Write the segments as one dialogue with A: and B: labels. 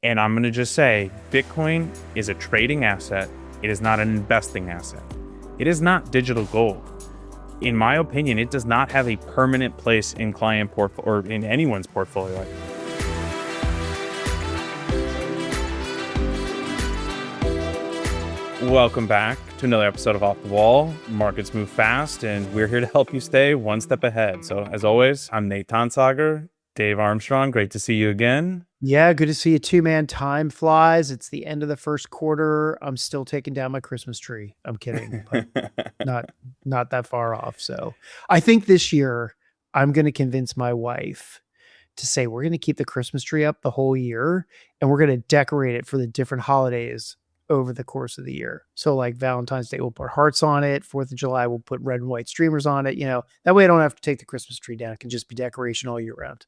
A: And I'm going to just say Bitcoin is a trading asset. It is not an investing asset. It is not digital gold. In my opinion, it does not have a permanent place in client or in anyone's portfolio. Welcome back to another episode of Off the Wall. Markets move fast, and we're here to help you stay one step ahead. So as always, I'm Nate Tonsager. Dave Armstrong, great to see you again.
B: Yeah, good to see you too, man. Time flies. It's the end of the first quarter. I'm still taking down my Christmas tree. I'm kidding, but not that far off. So I think this year I'm going to convince my wife to say we're going to keep the Christmas tree up the whole year, and we're going to decorate it for the different holidays over the course of the year. So like Valentine's Day, we'll put hearts on it. 4th of July, we'll put red and white streamers on it. You know, that way I don't have to take the Christmas tree down. It can just be decoration all year round.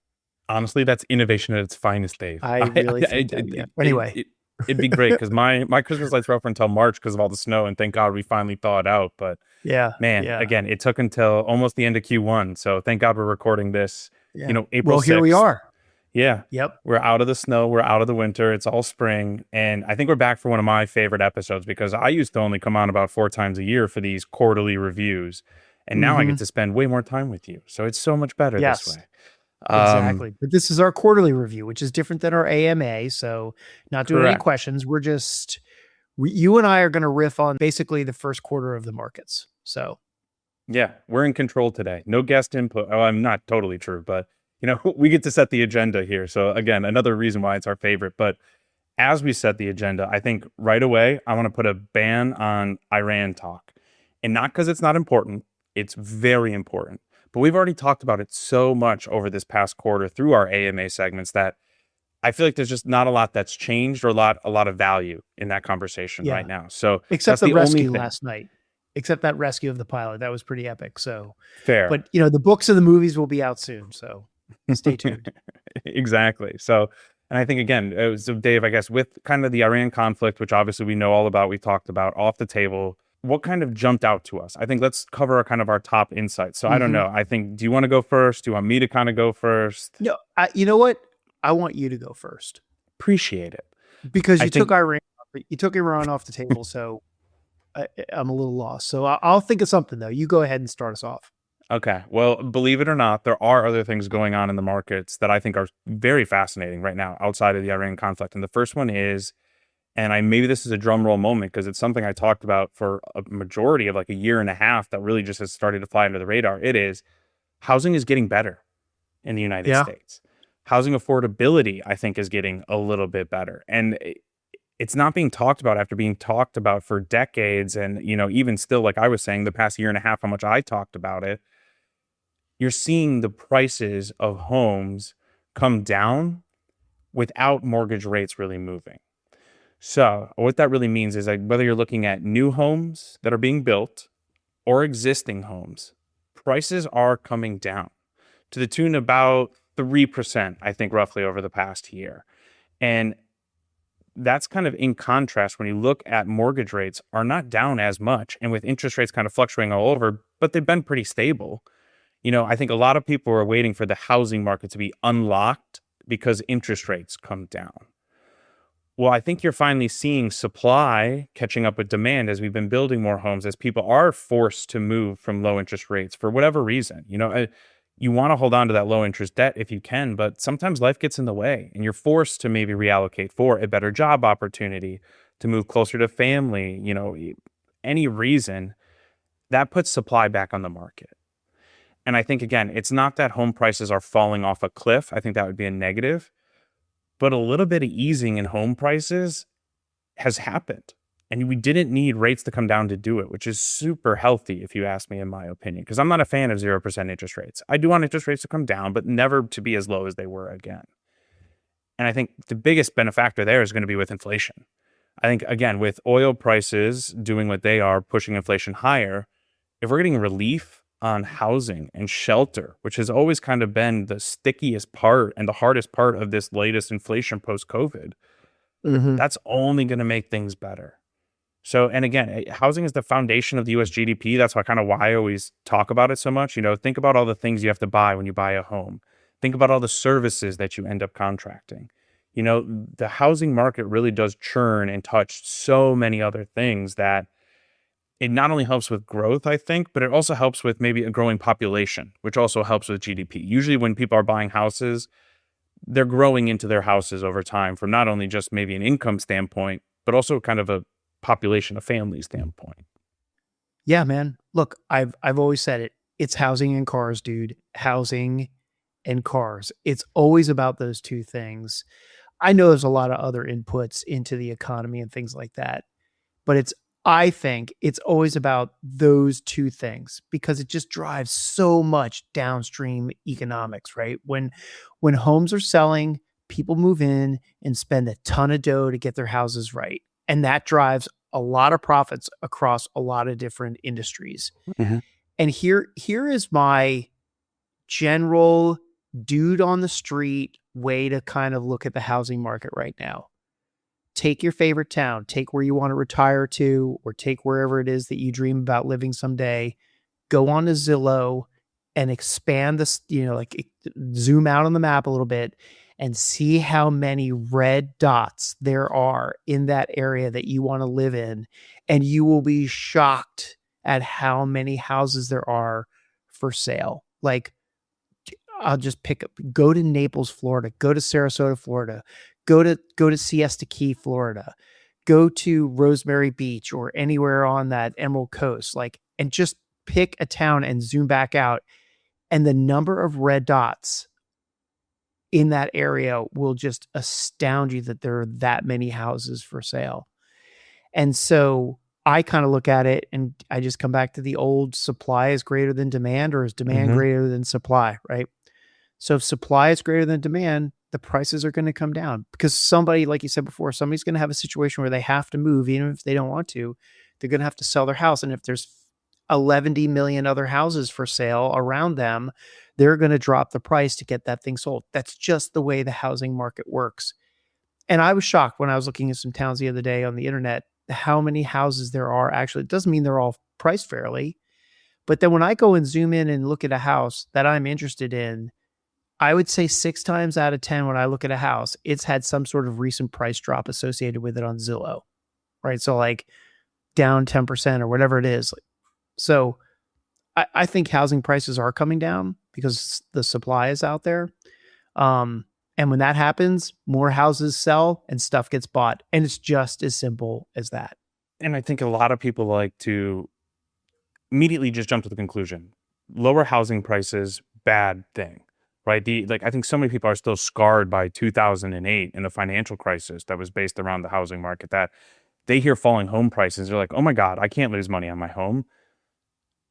A: Honestly, that's innovation at its finest, Dave.
B: I really think that, yeah. Anyway.
A: It'd be great because my Christmas lights were up until March because of all the snow, and thank God we finally thawed out. But again, it took until almost the end of Q1. So thank God we're recording this, April 6th.
B: Here we are.
A: Yeah.
B: Yep.
A: We're out of the snow. We're out of the winter. It's all spring. And I think we're back for one of my favorite episodes because I used to only come on about 4 times a year for these quarterly reviews. And now I get to spend way more time with you. So it's so much better this way.
B: Exactly. But this is our quarterly review, which is different than our AMA. So not doing any questions. We're just, you and I are going to riff on basically the first quarter of the markets. So
A: yeah, we're in control today. No guest input. Oh, I'm not totally true, but we get to set the agenda here. So again, another reason why it's our favorite. But as we set the agenda, I think right away, I want to put a ban on Iran talk. And not because it's not important. It's very important. But we've already talked about it so much over this past quarter through our AMA segments that I feel like there's just not a lot that's changed or a lot of value in that conversation right now. So
B: except the rescue last night, except that rescue of the pilot, that was pretty epic. So
A: fair.
B: But the books and the movies will be out soon. So stay tuned.
A: Exactly. So, and I think again, so Dave, I guess with kind of the Iran conflict, which obviously we know all about, we talked about off the table. What kind of jumped out to us? I think let's cover our top insights. So I don't know. I think, do you want to go first? Do you want me to kind of go first?
B: No, you know what? I want you to go first.
A: Appreciate it.
B: Because you took Iran off the table. So I'm a little lost. So I'll think of something though. You go ahead and start us off.
A: Okay. Well, believe it or not, there are other things going on in the markets that I think are very fascinating right now outside of the Iran conflict. And the first one is, and maybe this is a drum roll moment because it's something I talked about for a majority of like a year and a half that really just has started to fly under the radar. It is housing is getting better in the United States. Housing affordability, I think, is getting a little bit better. And it's not being talked about after being talked about for decades. And, even still, like I was saying, the past year and a half, how much I talked about it, you're seeing the prices of homes come down without mortgage rates really moving. So what that really means is like whether you're looking at new homes that are being built or existing homes, prices are coming down to the tune of about 3%, I think, roughly over the past year. And that's kind of in contrast when you look at mortgage rates are not down as much. And with interest rates kind of fluctuating all over, but they've been pretty stable. I think a lot of people are waiting for the housing market to be unlocked because interest rates come down. Well, I think you're finally seeing supply catching up with demand as we've been building more homes, as people are forced to move from low interest rates for whatever reason. You want to hold on to that low interest debt if you can, but sometimes life gets in the way and you're forced to maybe reallocate for a better job opportunity, to move closer to family, any reason that puts supply back on the market. And I think, again, it's not that home prices are falling off a cliff. I think that would be a negative. But a little bit of easing in home prices has happened. And we didn't need rates to come down to do it, which is super healthy, if you ask me, in my opinion, because I'm not a fan of 0% interest rates. I do want interest rates to come down, but never to be as low as they were again. And I think the biggest benefactor there is going to be with inflation. I think, again, with oil prices doing what they are, pushing inflation higher, if we're getting relief on housing and shelter, which has always kind of been the stickiest part and the hardest part of this latest inflation post-COVID, that's only going to make things better. So, and again, housing is the foundation of the US GDP. That's why I always talk about it so much. Think about all the things you have to buy when you buy a home. Think about all the services that you end up contracting. The housing market really does churn and touch so many other things that it not only helps with growth, I think, but it also helps with maybe a growing population, which also helps with GDP. Usually when people are buying houses, they're growing into their houses over time from not only just maybe an income standpoint, but also kind of a population, a family standpoint.
B: Yeah, man. Look, I've always said it. It's housing and cars, dude. Housing and cars. It's always about those two things. I know there's a lot of other inputs into the economy and things like that, but I think it's always about those two things because it just drives so much downstream economics, right? When homes are selling, people move in and spend a ton of dough to get their houses right. And that drives a lot of profits across a lot of different industries.
A: Mhm.
B: And here is my general dude on the street way to kind of look at the housing market right now. Take your favorite town, take where you want to retire to, or take wherever it is that you dream about living someday. Go on to Zillow and expand this, zoom out on the map a little bit and see how many red dots there are in that area that you want to live in. And you will be shocked at how many houses there are for sale. Like, I'll just go to Naples, Florida, go to Sarasota, Florida, go to Siesta Key, Florida, go to Rosemary Beach or anywhere on that Emerald Coast, and just pick a town and zoom back out. And the number of red dots in that area will just astound you that there are that many houses for sale. And so I kind of look at it and I just come back to the old supply is greater than demand, or is demand
A: Mhm.
B: greater than supply, right? So if supply is greater than demand, the prices are going to come down because somebody, like you said before, somebody's going to have a situation where they have to move, even if they don't want to. They're going to have to sell their house. And if there's 11 million other houses for sale around them, they're going to drop the price to get that thing sold. That's just the way the housing market works. And I was shocked when I was looking at some towns the other day on the internet, how many houses there are. Actually, it doesn't mean they're all priced fairly. But then when I go and zoom in and look at a house that I'm interested in, I would say 6 times out of 10 when I look at a house, it's had some sort of recent price drop associated with it on Zillow, right? So down 10% or whatever it is. So I think housing prices are coming down because the supply is out there. And when that happens, more houses sell and stuff gets bought. And it's just as simple as that.
A: And I think a lot of people like to immediately just jump to the conclusion. Lower housing prices, bad thing, right? I think so many people are still scarred by 2008 and the financial crisis that was based around the housing market, that they hear falling home prices. They're like, oh my God, I can't lose money on my home.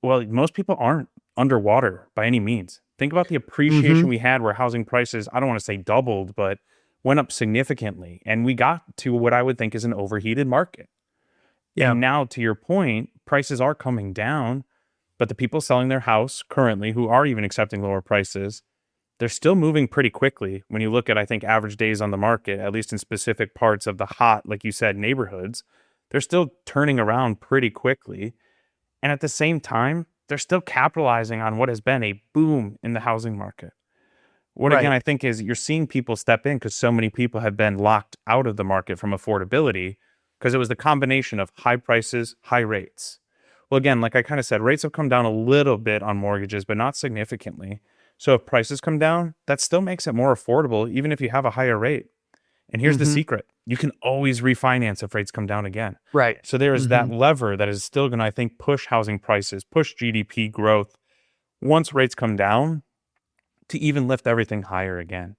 A: Well, most people aren't underwater by any means. Think about the appreciation we had where housing prices, I don't want to say doubled, but went up significantly. And we got to what I would think is an overheated market.
B: Yeah.
A: And now, to your point, prices are coming down, but the people selling their house currently who are even accepting lower prices, they're still moving pretty quickly. When you look at, I think, average days on the market, at least in specific parts of the hot, like you said, neighborhoods, they're still turning around pretty quickly. And at the same time, they're still capitalizing on what has been a boom in the housing market. What again,
B: Right.
A: I think is you're seeing people step in because so many people have been locked out of the market from affordability because it was the combination of high prices, high rates. Well, again, like I kind of said, rates have come down a little bit on mortgages, but not significantly. So if prices come down, that still makes it more affordable, even if you have a higher rate. And here's the secret. You can always refinance if rates come down again.
B: Right.
A: So there is that lever that is still going to, I think, push housing prices, push GDP growth once rates come down to even lift everything higher again.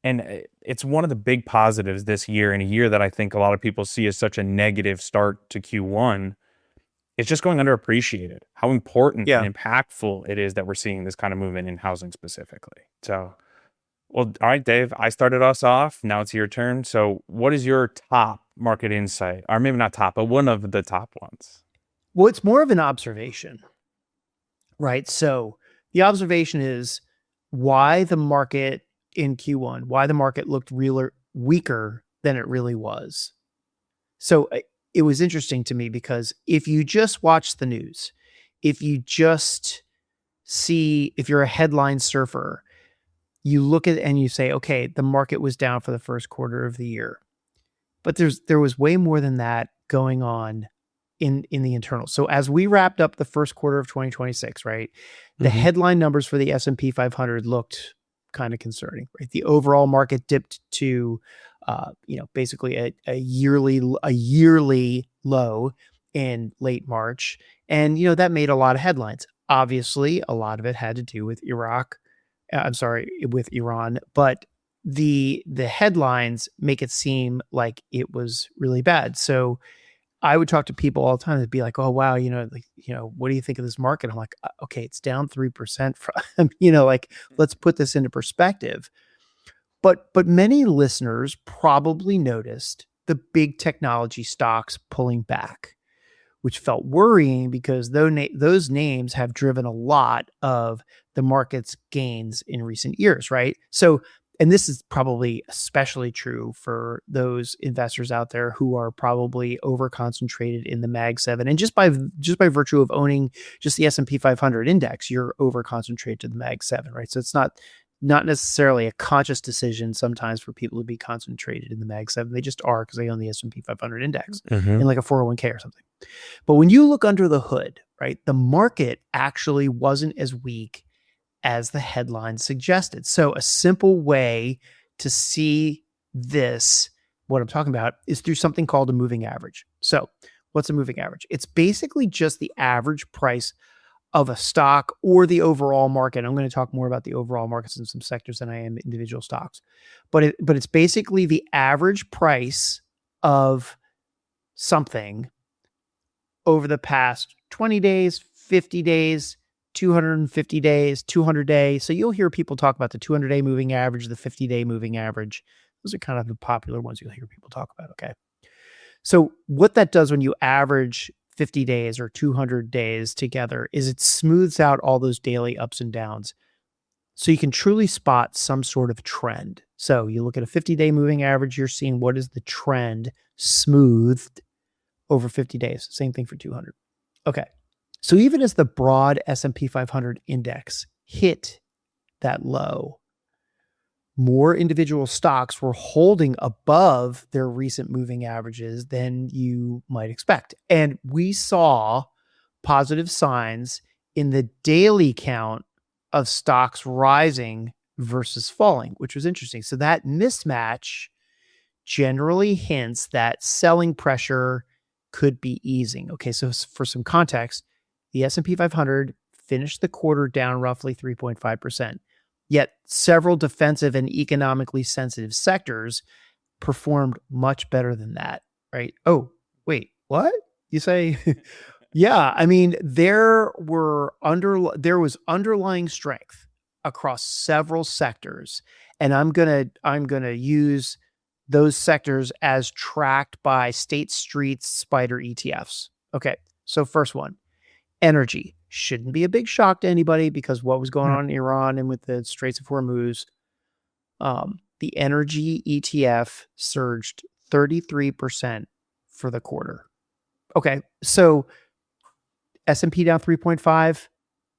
A: And it's one of the big positives this year, in a year that I think a lot of people see as such a negative start to Q1. It's just going underappreciated how important
B: Yeah.
A: and impactful it is that we're seeing this kind of movement in housing specifically. So, well, all right, Dave, I started us off. Now it's your turn. So what is your top market insight? Or maybe not top, but one of the top ones.
B: Well, it's more of an observation, right? So the observation is why the market in Q1, why the market looked weaker than it really was. So it was interesting to me because if you just watch the news, if you just see, if you're a headline surfer, you look at it and you say, okay, the market was down for the first quarter of the year, but there was way more than that going on in the internal. So as we wrapped up the first quarter of 2026, right, the headline numbers for the S&P 500 looked kind of concerning, right? The overall market dipped to, basically a yearly low in late March, and that made a lot of headlines. Obviously, a lot of it had to do with with Iran, but the headlines make it seem like it was really bad. So I would talk to people all the time. They'd be like, "Oh wow, what do you think of this market?" I'm like, "Okay, it's down 3% from, let's put this into perspective." But many listeners probably noticed the big technology stocks pulling back, which felt worrying because those names have driven a lot of the market's gains in recent years, right? So, and this is probably especially true for those investors out there who are probably over concentrated in the Mag 7. And just by virtue of owning just the S&P 500 index, you're over concentrated to the Mag 7, right? So it's not necessarily a conscious decision sometimes for people to be concentrated in the Mag 7. They just are because they own the S&P 500 index in like a 401k or something. But when you look under the hood, right, the market actually wasn't as weak as the headline suggested. So a simple way to see this, what I'm talking about, is through something called a moving average. So what's a moving average? It's basically just the average price of a stock or the overall market. I'm going to talk more about the overall markets in some sectors than I am individual stocks. But it's basically the average price of something over the past 20 days, 50 days, 250 days, 200 days. So you'll hear people talk about the 200-day moving average, the 50-day moving average. Those are kind of the popular ones you'll hear people talk about, okay? So what that does when you average 50 days or 200 days together is it smooths out all those daily ups and downs. So you can truly spot some sort of trend. So you look at a 50-day moving average, you're seeing what is the trend smoothed over 50 days. Same thing for 200. Okay. So even as the broad S&P 500 index hit that low, more individual stocks were holding above their recent moving averages than you might expect. And we saw positive signs in the daily count of stocks rising versus falling, which was interesting. So that mismatch generally hints that selling pressure could be easing. Okay, so for some context, the S&P 500 finished the quarter down roughly 3.5%. Yet several defensive and economically sensitive sectors performed much better than that, right? Oh, wait, what? You say? Yeah, I mean, there was underlying strength across several sectors, and I'm gonna use those sectors as tracked by State Street's Spider ETFs. Okay, so first one, energy. Shouldn't be a big shock to anybody because what was going on in Iran and with the Straits of Hormuz, the energy ETF surged 33% for the quarter. Okay, so S&P down 3.5,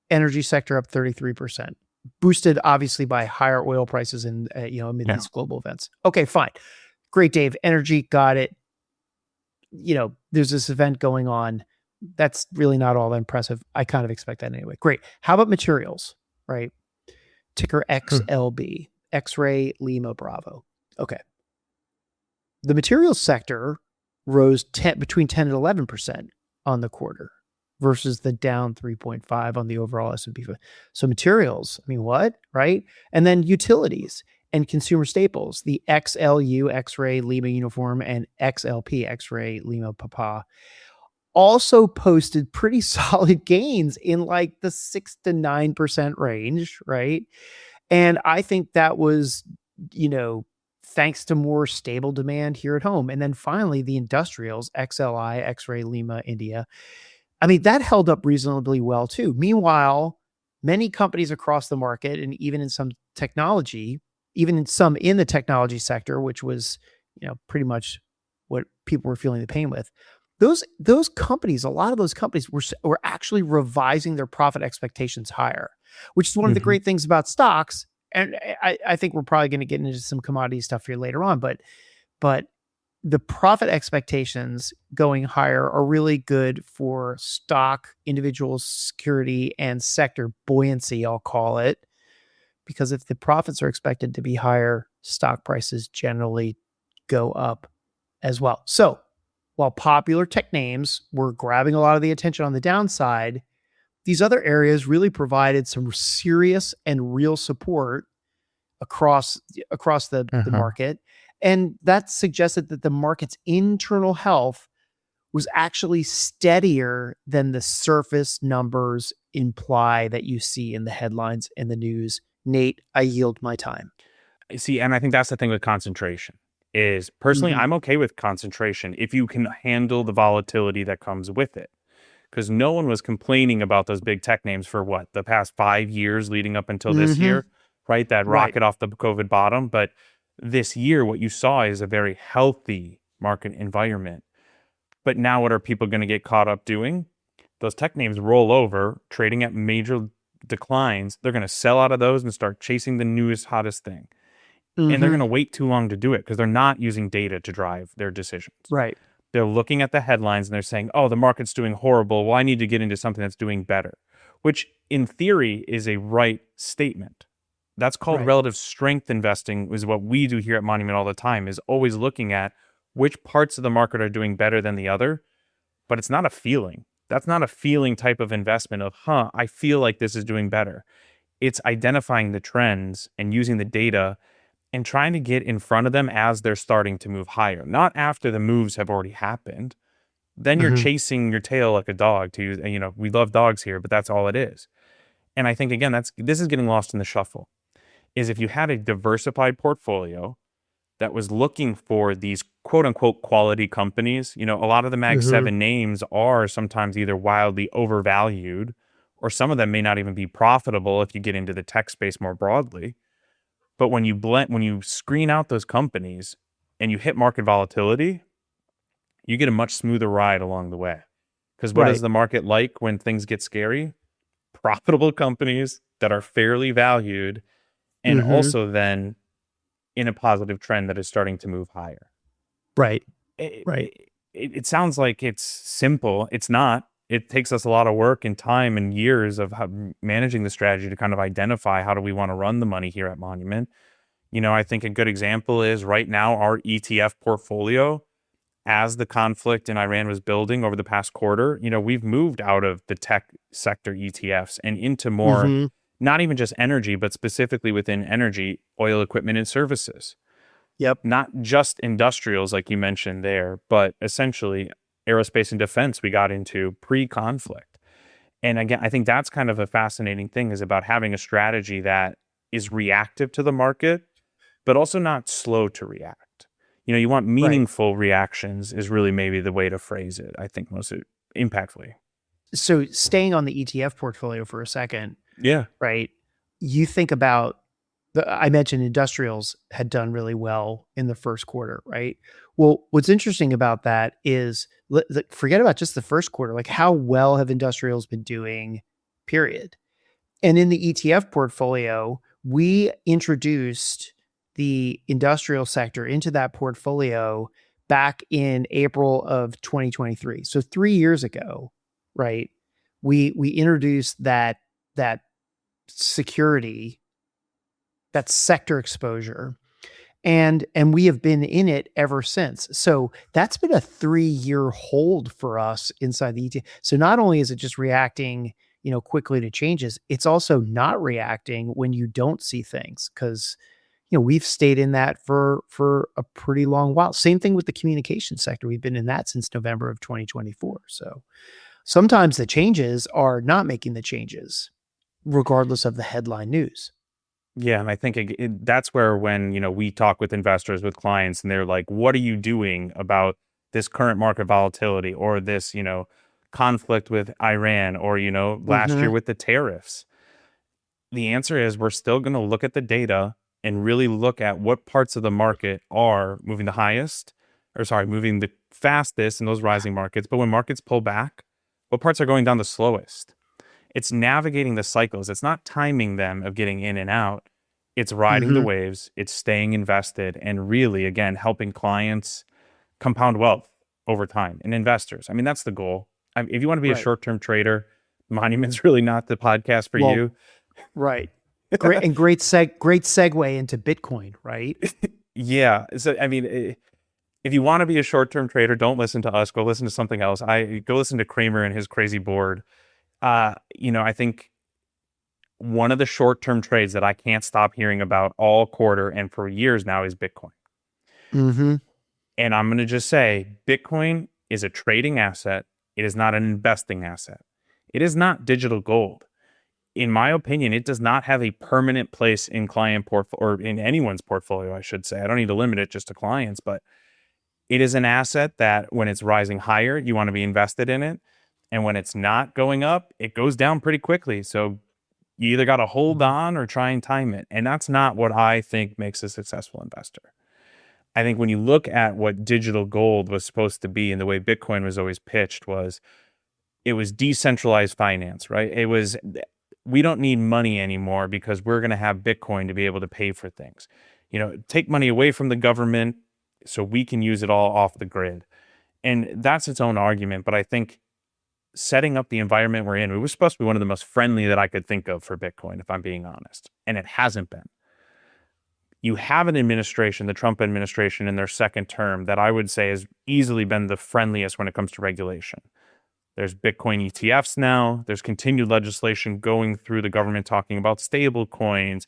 B: energy sector up 33%, boosted obviously by higher oil prices and amid these global events. Okay, fine, great, Dave. Energy, got it. There's this event going on. That's really not all that impressive. I kind of expect that anyway. Great. How about materials, right? Ticker XLB, X-ray Lima Bravo. Okay. The materials sector rose between 10 and 11% on the quarter versus the down 3.5 on the overall S&P. So materials, I mean, what, right? And then utilities and consumer staples, the XLU, X-ray Lima Uniform, and XLP, X-ray Lima Papa, also posted pretty solid gains in like the 6 to 9% range, right? And I think that was, thanks to more stable demand here at home. And then finally, the industrials, XLI, X-ray Lima India, I mean, that held up reasonably well too. Meanwhile, many companies across the market, and even in some technology, even in some in the technology sector, which was, pretty much what people were feeling the pain with, those companies, a lot of those companies were actually revising their profit expectations higher, which is one of the great things about stocks. and I think we're probably going to get into some commodity stuff here later on, but the profit expectations going higher are really good for stock, individual security, and sector buoyancy, I'll call it. Because if the profits are expected to be higher, stock prices generally go up as well. So while popular tech names were grabbing a lot of the attention on the downside, these other areas really provided some serious and real support across the
A: Uh-huh.
B: market. And that suggested that the market's internal health was actually steadier than the surface numbers imply that you see in the headlines and the news. Nate, I yield my time.
A: See, and I think that's the thing with concentration is personally,
B: Mhm.
A: I'm okay with concentration if you can handle the volatility that comes with it. Because no one was complaining about those big tech names for what, the past 5 years leading up until this
B: Mhm.
A: year, right? That
B: Right.
A: rocket off the COVID bottom. But this year, what you saw is a very healthy market environment. But now, what are people going to get caught up doing? Those tech names roll over, trading at major declines. They're going to sell out of those and start chasing the newest, hottest thing. And they're going
B: Mhm.
A: to wait too long to do it because they're not using data to drive their decisions.
B: Right.
A: They're looking at the headlines and they're saying, oh, the market's doing horrible. Well, I need to get into something that's doing better, which in theory is a right statement. That's called
B: Right.
A: relative strength investing, is what we do here at Monument all the time, is always looking at which parts of the market are doing better than the other. But it's not a feeling. That's not a feeling type of investment of, I feel like this is doing better. It's identifying the trends and using the data and trying to get in front of them as they're starting to move higher, not after the moves have already happened. Then you're
B: Mhm.
A: chasing your tail like a dog to use, we love dogs here, but that's all it is. And I think again, this is getting lost in the shuffle. Is if you had a diversified portfolio that was looking for these quote unquote quality companies, a lot of the Mag
B: Mhm.
A: 7 names are sometimes either wildly overvalued or some of them may not even be profitable if you get into the tech space more broadly. But when you screen out those companies and you hit market volatility, you get a much smoother ride along the way. Because what is
B: Right.
A: the market like when things get scary? Profitable companies that are fairly valued and
B: Mhm.
A: also then in a positive trend that is starting to move higher.
B: Right.
A: It,
B: Right.
A: it, it sounds like it's simple. It's not. It takes us a lot of work and time and years of managing the strategy to kind of identify how do we want to run the money here at Monument. I think a good example is right now our ETF portfolio, as the conflict in Iran was building over the past quarter, we've moved out of the tech sector ETFs and into more,
B: Mhm.
A: not even just energy, but specifically within energy, oil equipment and services.
B: Yep.
A: Not just industrials, like you mentioned there, but essentially aerospace and defense we got into pre-conflict. And again, I think that's kind of a fascinating thing is about having a strategy that is reactive to the market but also not slow to react. You want
B: Right.
A: meaningful reactions is really maybe the way to phrase it, I think most impactfully.
B: So staying on the ETF portfolio for a second,
A: Yeah.
B: right? You think about I mentioned industrials had done really well in the first quarter, right? Well, what's interesting about that is forget about just the first quarter, like how well have industrials been doing, period. And in the ETF portfolio, we introduced the industrial sector into that portfolio back in April of 2023. So 3 years ago, right? We introduced that security, that sector exposure, and we have been in it ever since. So that's been a 3-year hold for us inside the ETF. So not only is it just reacting, quickly to changes, it's also not reacting when you don't see things because we've stayed in that for a pretty long while. Same thing with the communication sector. We've been in that since November of 2024. So sometimes the changes are not making the changes, regardless of the headline news.
A: Yeah, and I think that's where when, we talk with investors, with clients, and they're like, what are you doing about this current market volatility or this, conflict with Iran or, last year
B: Mhm.
A: with the tariffs? The answer is we're still going to look at the data and really look at what parts of the market are moving the highest, or sorry, moving the fastest in those rising markets. But when markets pull back, what parts are going down the slowest? It's navigating the cycles. It's not timing them of getting in and out. It's riding the
B: Mm-hmm.
A: waves, it's staying invested, and really, again, helping clients compound wealth over time and investors. I mean, that's the goal. If you want to be a
B: Right.
A: short-term trader, Monument's really not the podcast for
B: Well,
A: you.
B: right. Great segue into Bitcoin, right?
A: Yeah. So, I mean, if you want to be a short-term trader, don't listen to us. Go listen to something else. I go listen to Kramer and his crazy board. I think one of the short-term trades that I can't stop hearing about all quarter and for years now is Bitcoin.
B: Mm-hmm.
A: And I'm going to just say Bitcoin is a trading asset. It is not an investing asset. It is not digital gold. In my opinion, it does not have a permanent place in client or in anyone's portfolio, I should say. I don't need to limit it just to clients, but it is an asset that when it's rising higher, you want to be invested in it. And when it's not going up, it goes down pretty quickly. So you either got to hold on or try and time it. And that's not what I think makes a successful investor. I think when you look at what digital gold was supposed to be and the way Bitcoin was always pitched was it was decentralized finance, right? It was, we don't need money anymore because we're going to have Bitcoin to be able to pay for things. Take money away from the government so we can use it all off the grid. And that's its own argument. But I think setting up the environment we're in, it was supposed to be one of the most friendly that I could think of for Bitcoin, if I'm being honest. And it hasn't been. You have an administration, the Trump administration in their second term, that I would say has easily been the friendliest when it comes to regulation. There's Bitcoin ETFs now. There's continued legislation going through the government talking about stable coins,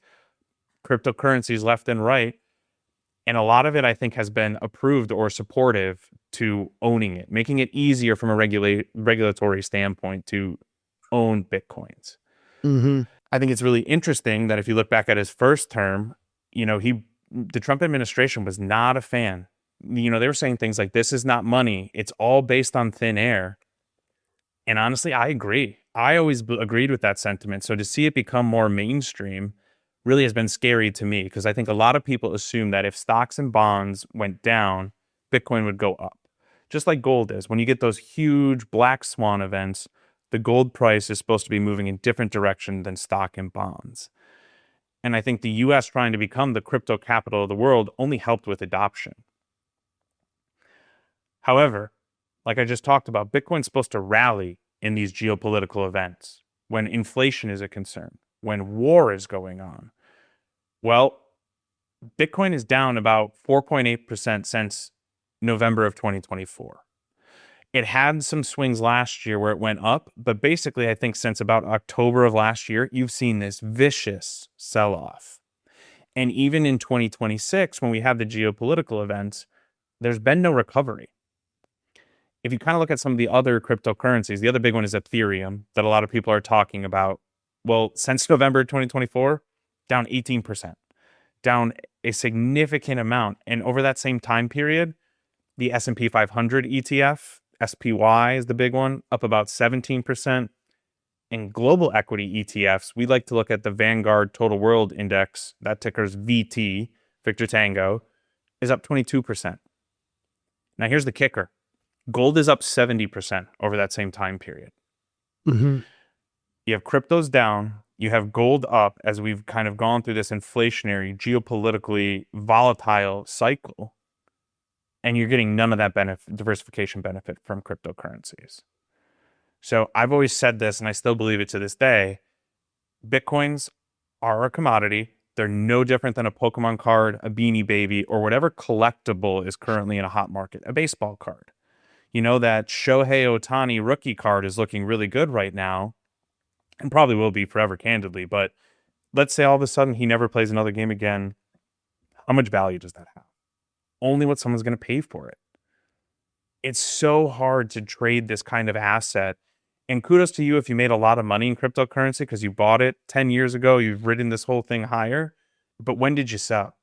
A: cryptocurrencies left and right. And a lot of it, I think, has been approved or supportive to owning it, making it easier from a regulatory standpoint to own Bitcoins.
B: Mm-hmm.
A: I think it's really interesting that if you look back at his first term, the Trump administration was not a fan. They were saying things like, this is not money. It's all based on thin air. And honestly, I agree. I always agreed with that sentiment. So to see it become more mainstream really has been scary to me because I think a lot of people assume that if stocks and bonds went down, Bitcoin would go up. Just like gold is. When you get those huge black swan events, the gold price is supposed to be moving in different direction than stock and bonds. And I think the US trying to become the crypto capital of the world only helped with adoption. However, like I just talked about, Bitcoin's supposed to rally in these geopolitical events when inflation is a concern, when war is going on. Well, Bitcoin is down about 4.8% since November of 2024. It had some swings last year where it went up, but basically, I think since about October of last year, you've seen this vicious sell off. And even in 2026, when we have the geopolitical events, there's been no recovery. If you kind of look at some of the other cryptocurrencies, the other big one is Ethereum that a lot of people are talking about. Well, since November 2024, down 18%, down a significant amount. And over that same time period, the S&P 500 ETF, SPY is the big one, up about 17%. And global equity ETFs, we like to look at the Vanguard Total World Index, that ticker's VT, Victor Tango, is up 22%. Now here's the kicker. Gold is up 70% over that same time period.
B: Mm-hmm.
A: You have cryptos down, you have gold up as we've kind of gone through this inflationary, geopolitically volatile cycle, and you're getting none of that diversification benefit from cryptocurrencies. So I've always said this, and I still believe it to this day, Bitcoins are a commodity. They're no different than a Pokemon card, a Beanie Baby, or whatever collectible is currently in a hot market, a baseball card. That Shohei Ohtani rookie card is looking really good right now and probably will be forever, candidly. But let's say all of a sudden he never plays another game again. How much value does that have? Only what someone's going to pay for it. It's so hard to trade this kind of asset. And kudos to you if you made a lot of money in cryptocurrency because you bought it 10 years ago. You've ridden this whole thing higher. But when did you sell?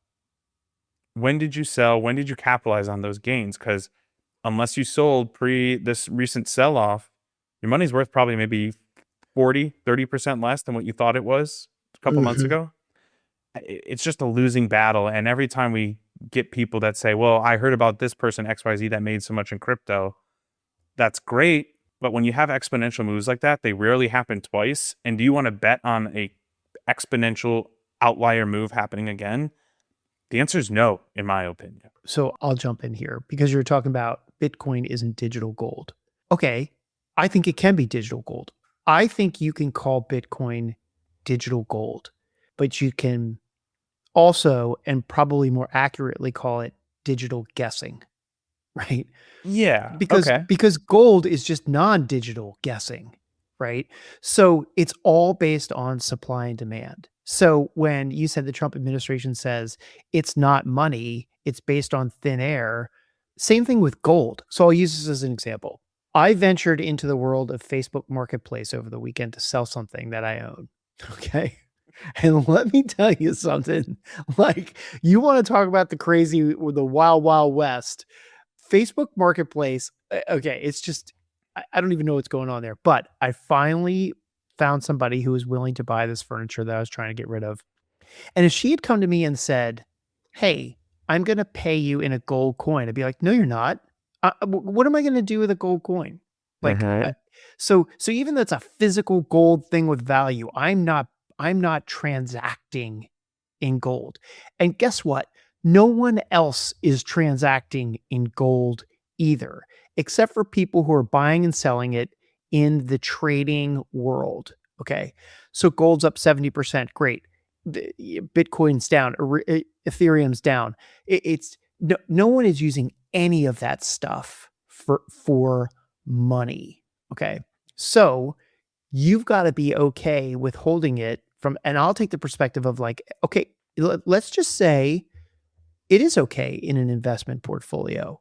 A: When did you sell? When did you capitalize on those gains? Because unless you sold pre this recent sell-off, your money's worth probably maybe 30% less than what you thought it was a couple months ago. It's just a losing battle. And every time we get people that say, well, I heard about this person XYZ that made so much in crypto, that's great. But when you have exponential moves like that, they rarely happen twice. And do you want to bet on a exponential outlier move happening again? The answer is no, in my opinion.
B: So I'll jump in here because you're talking about Bitcoin isn't digital gold. Okay, I think it can be digital gold. I think you can call Bitcoin digital gold, but you can also, and probably more accurately, call it digital guessing, right?
A: Yeah.
B: Because
A: Okay.
B: because gold is just non-digital guessing, right? So it's all based on supply and demand. So when you said the Trump administration says it's not money, it's based on thin air, same thing with gold. So I'll use this as an example. I ventured into the world of Facebook Marketplace over the weekend to sell something that I own. Okay. And let me tell you something. Like, you want to talk about the crazy, the wild, wild west. Facebook Marketplace, okay, it's just, I don't even know what's going on there. But I finally found somebody who was willing to buy this furniture that I was trying to get rid of. And if she had come to me and said, "Hey, I'm going to pay you in a gold coin," I'd be like, "No, you're not. What am I going to do with a gold coin?" Like,
A: Mhm.
B: so even though it's a physical gold thing with value, I'm not transacting in gold. And guess what? No one else is transacting in gold either, except for people who are buying and selling it in the trading world. Okay. So gold's up 70%. Great. Bitcoin's down. Ethereum's down. It's no one is using any of that stuff for money. Okay. So you've got to be okay with holding it from, and I'll take the perspective of like, okay, let's just say it is okay in an investment portfolio.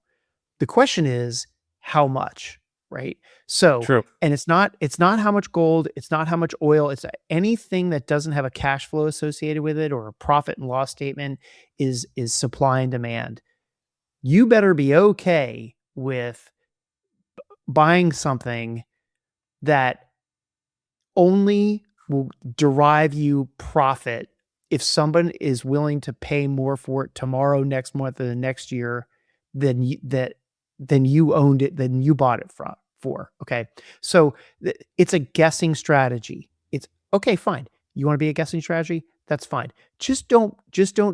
B: The question is how much, right? So,
A: True.
B: and it's not how much gold, it's not how much oil, it's anything that doesn't have a cash flow associated with it or a profit and loss statement is supply and demand. You better be okay with buying something that only will derive you profit if someone is willing to pay more for it tomorrow, next month, or the next year than you owned it, than you bought it for. Okay. So it's a guessing strategy. It's okay, fine. You want to be a guessing strategy? That's fine. Just don't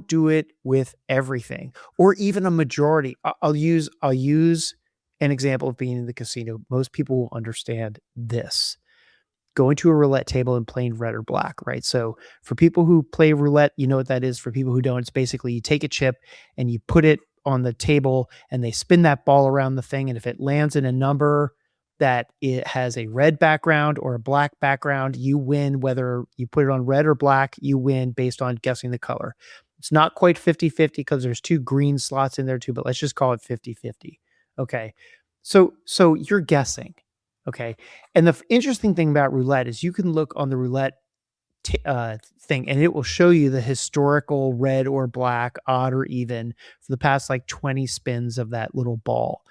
B: do it with everything or even a majority. I'll use an example of being in the casino. Most people will understand this: going to a roulette table and playing red or black, right? So for people who play roulette, you know what that is. For people who don't, it's basically you take a chip and you put it on the table and they spin that ball around the thing. And if it lands in a number that it has a red background or a black background, you win. Whether you put it on red or black, you win based on guessing the color. It's not quite 50-50 because there's two green slots in there too, but let's just call it 50-50. Okay. So you're guessing. Okay. And the interesting thing about roulette is you can look on the roulette thing and it will show you the historical red or black, odd or even, for the past like 20 spins of that little ball.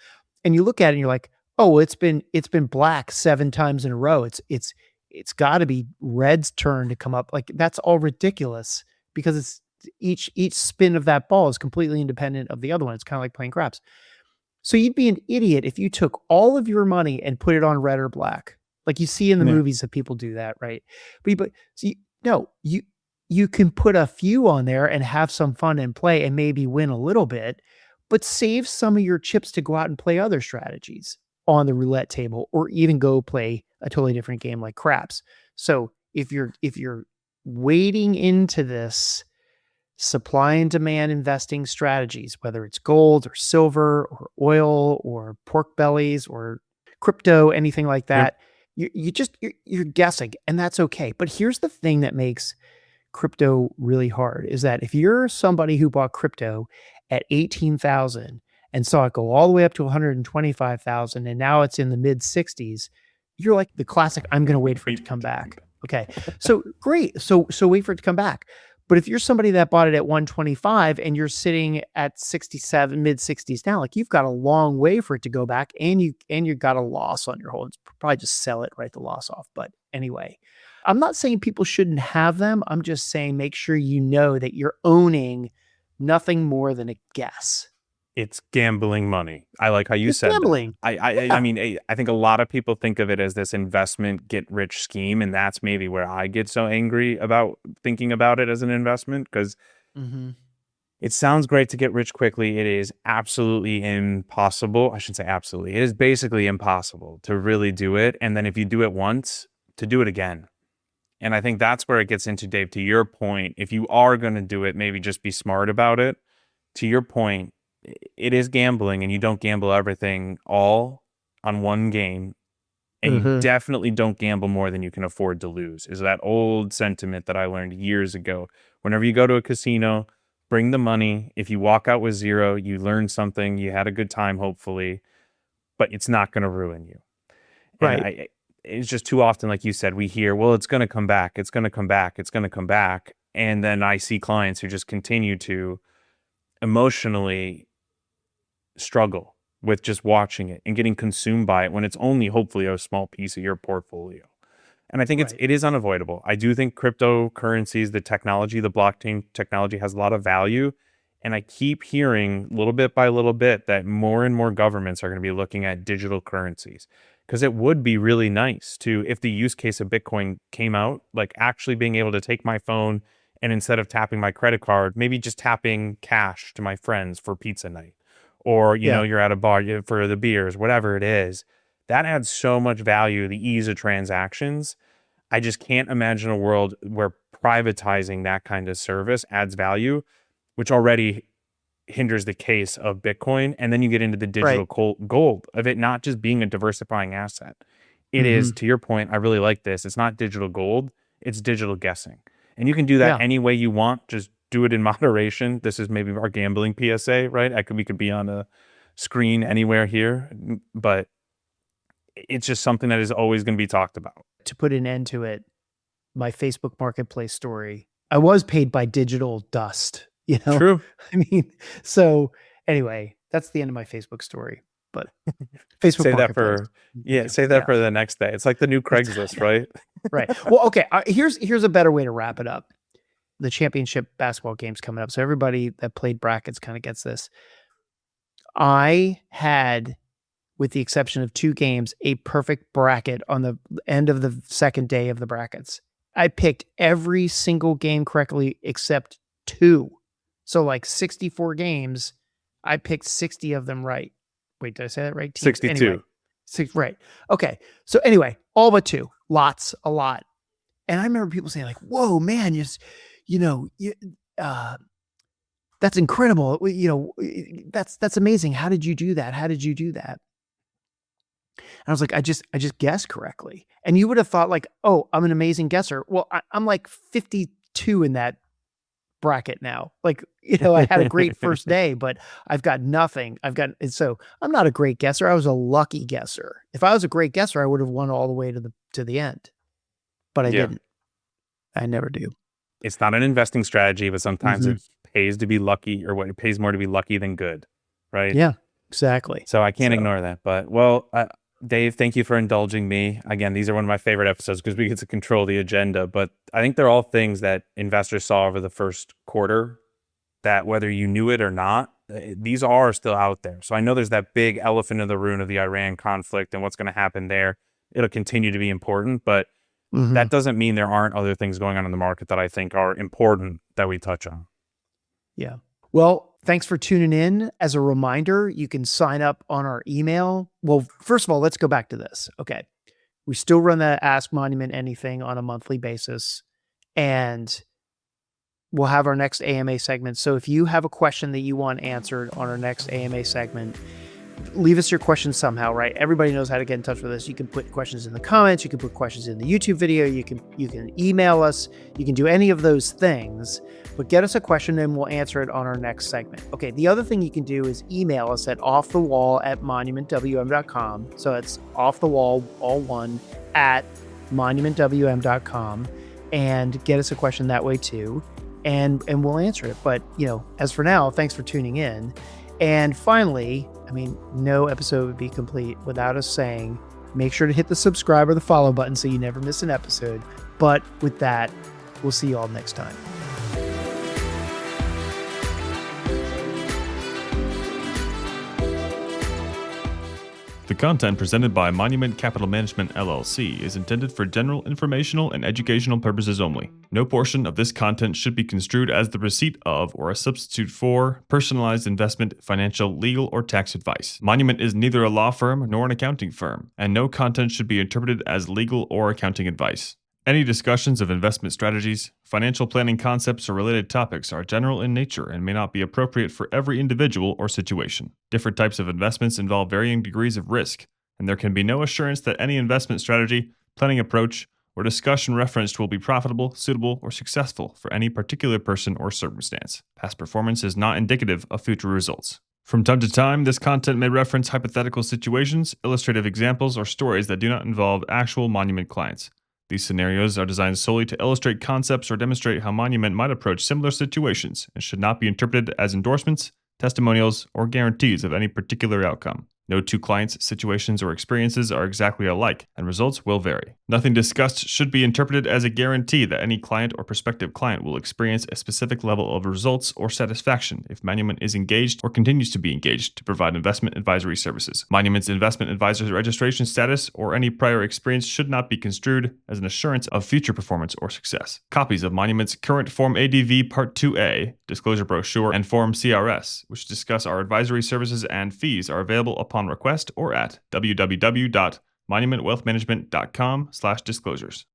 B: And you look at it and you're like, oh, well, it's been black 7 times in a row. It's got to be red's turn to come up. Like, that's all ridiculous because it's each spin of that ball is completely independent of the other one. It's kind of like playing craps. So you'd be an idiot if you took all of your money and put it on red or black, like you see in the
A: Yeah.
B: movies that people do that, right? No, you can put a few on there and have some fun and play and maybe win a little bit, but save some of your chips to go out and play other strategies on the roulette table, or even go play a totally different game like craps. So if you're wading into this supply and demand investing strategies, whether it's gold or silver or oil or pork bellies or crypto, anything like
A: Yep.
B: that, you're guessing, and that's okay. But here's the thing that makes crypto really hard is that if you're somebody who bought crypto at 18,000 and saw it go all the way up to 125,000 and now it's in the mid 60s, you're like the classic, I'm going to wait for it to come back. Okay. So great. So wait for it to come back. But if you're somebody that bought it at 125 and you're sitting at 67, mid 60s now, like, you've got a long way for it to go back, and you got a loss on your holdings. Probably just sell it, write the loss off. But anyway, I'm not saying people shouldn't have them. I'm just saying make sure you know that you're owning nothing more than a guess.
A: It's gambling money. I like how you
B: It's
A: said that.
B: gambling.
A: I mean, I think a lot of people think of it as this investment get rich scheme, and that's maybe where I get so angry about thinking about it as an investment, because
B: Mm-hmm.
A: it sounds great to get rich quickly. It is absolutely impossible. I shouldn't say absolutely. It is basically impossible to really do it. And then if you do it once, to do it again. And I think that's where it gets into, Dave, to your point. If you are going to do it, maybe just be smart about it. To your point, it is gambling, and you don't gamble everything all on one game. And you
B: Mm-hmm.
A: definitely don't gamble more than you can afford to lose, is that old sentiment that I learned years ago. Whenever you go to a casino, bring the money. If you walk out with zero, you learned something, you had a good time, hopefully, but it's not going to ruin you. And
B: Right.
A: it's just too often, like you said, we hear, well, it's going to come back. It's going to come back. It's going to come back. And then I see clients who just continue to emotionally struggle with just watching it and getting consumed by it when it's only hopefully a small piece of your portfolio. And I think
B: Right.
A: it is unavoidable. I do think cryptocurrencies, the technology, the blockchain technology has a lot of value. And I keep hearing little bit by little bit that more and more governments are going to be looking at digital currencies, because it would be really nice to, if the use case of Bitcoin came out, like actually being able to take my phone and instead of tapping my credit card, maybe just tapping cash to my friends for pizza night, or,
B: Yeah.
A: you're at a bar for the beers, whatever it is. That adds so much value, the ease of transactions. I just can't imagine a world where privatizing that kind of service adds value, which already hinders the case of Bitcoin. And then you get into the digital
B: Right.
A: gold of it not just being a diversifying asset. It
B: Mm-hmm.
A: is, to your point, I really like this. It's not digital gold, it's digital guessing. And you can do that
B: Yeah.
A: any way you want. Just do it in moderation. This is maybe our gambling PSA, right? We could be on a screen anywhere here, but it's just something that is always going to be talked about.
B: To put an end to it, my Facebook Marketplace story, I was paid by digital dust,
A: True.
B: I mean, so anyway, that's the end of my Facebook story, but Facebook
A: Say that
B: Marketplace.
A: for,
B: Thank you.
A: say that for the next day. It's like the new
B: That's
A: Craigslist, right?
B: right. Well, okay. Here's a better way to wrap it up. The championship basketball game's coming up, so everybody that played brackets kind of gets this. I had, with the exception of 2 games, a perfect bracket on the end of the second day of the brackets. I picked every single game correctly except 2. So like 64 games, I picked 60 of them right. Wait, did I say that right?
A: 62.
B: Anyway, right. Okay. So anyway, all but 2. A lot. And I remember people saying like, "Whoa, man, that's incredible. That's amazing. How did you do that? How did you do that?" And I was like, I just guessed correctly. And you would have thought like, "Oh, I'm an amazing guesser." Well, I'm like 52 in that bracket now. Like, I had a great first day, but I've got nothing. So I'm not a great guesser. I was a lucky guesser. If I was a great guesser, I would have won all the way to the end, but I didn't. I never do.
A: It's not an investing strategy, but sometimes
B: Mhm.
A: it pays to be lucky, or what it pays more to be lucky than good, right?
B: Yeah, exactly.
A: So I can't
B: So-
A: ignore that. But well, Dave, thank you for indulging me. Again, these are one of my favorite episodes because we get to control the agenda. But I think they're all things that investors saw over the first quarter that, whether you knew it or not, these are still out there. So I know there's that big elephant in the room of the Iran conflict and what's going to happen there. It'll continue to be important, but
B: Mhm.
A: that doesn't mean there aren't other things going on in the market that I think are important that we touch on.
B: Yeah. Well, thanks for tuning in. As a reminder, you can sign up on our email. Well, first of all, let's go back to this. Okay. We still run the Ask Monument Anything on a monthly basis, and we'll have our next AMA segment. So if you have a question that you want answered on our next AMA segment, leave us your questions somehow, right? Everybody knows how to get in touch with us. You can put questions in the comments. You can put questions in the YouTube video. You can email us. You can do any of those things, but get us a question and we'll answer it on our next segment. Okay. The other thing you can do is email us at offthewall@monumentwm.com. So it's offthewall, all one, at monumentwm.com, and get us a question that way too. And we'll answer it. But, as for now, thanks for tuning in. And finally, no episode would be complete without us saying, make sure to hit the subscribe or the follow button so you never miss an episode. But with that, we'll see you all next time.
C: The content presented by Monument Capital Management LLC is intended for general informational and educational purposes only. No portion of this content should be construed as the receipt of or a substitute for personalized investment, financial, legal, or tax advice. Monument is neither a law firm nor an accounting firm, and no content should be interpreted as legal or accounting advice. Any discussions of investment strategies, financial planning concepts, or related topics are general in nature and may not be appropriate for every individual or situation. Different types of investments involve varying degrees of risk, and there can be no assurance that any investment strategy, planning approach, or discussion referenced will be profitable, suitable, or successful for any particular person or circumstance. Past performance is not indicative of future results. From time to time, this content may reference hypothetical situations, illustrative examples, or stories that do not involve actual Monument clients. These scenarios are designed solely to illustrate concepts or demonstrate how Monument might approach similar situations and should not be interpreted as endorsements, testimonials, or guarantees of any particular outcome. No two clients, situations, or experiences are exactly alike, and results will vary. Nothing discussed should be interpreted as a guarantee that any client or prospective client will experience a specific level of results or satisfaction if Monument is engaged or continues to be engaged to provide investment advisory services. Monument's investment advisor registration status or any prior experience should not be construed as an assurance of future performance or success. Copies of Monument's current Form ADV Part 2A, Disclosure Brochure, and Form CRS, which discuss our advisory services and fees, are available upon request or at www.monumentwealthmanagement.com/disclosures.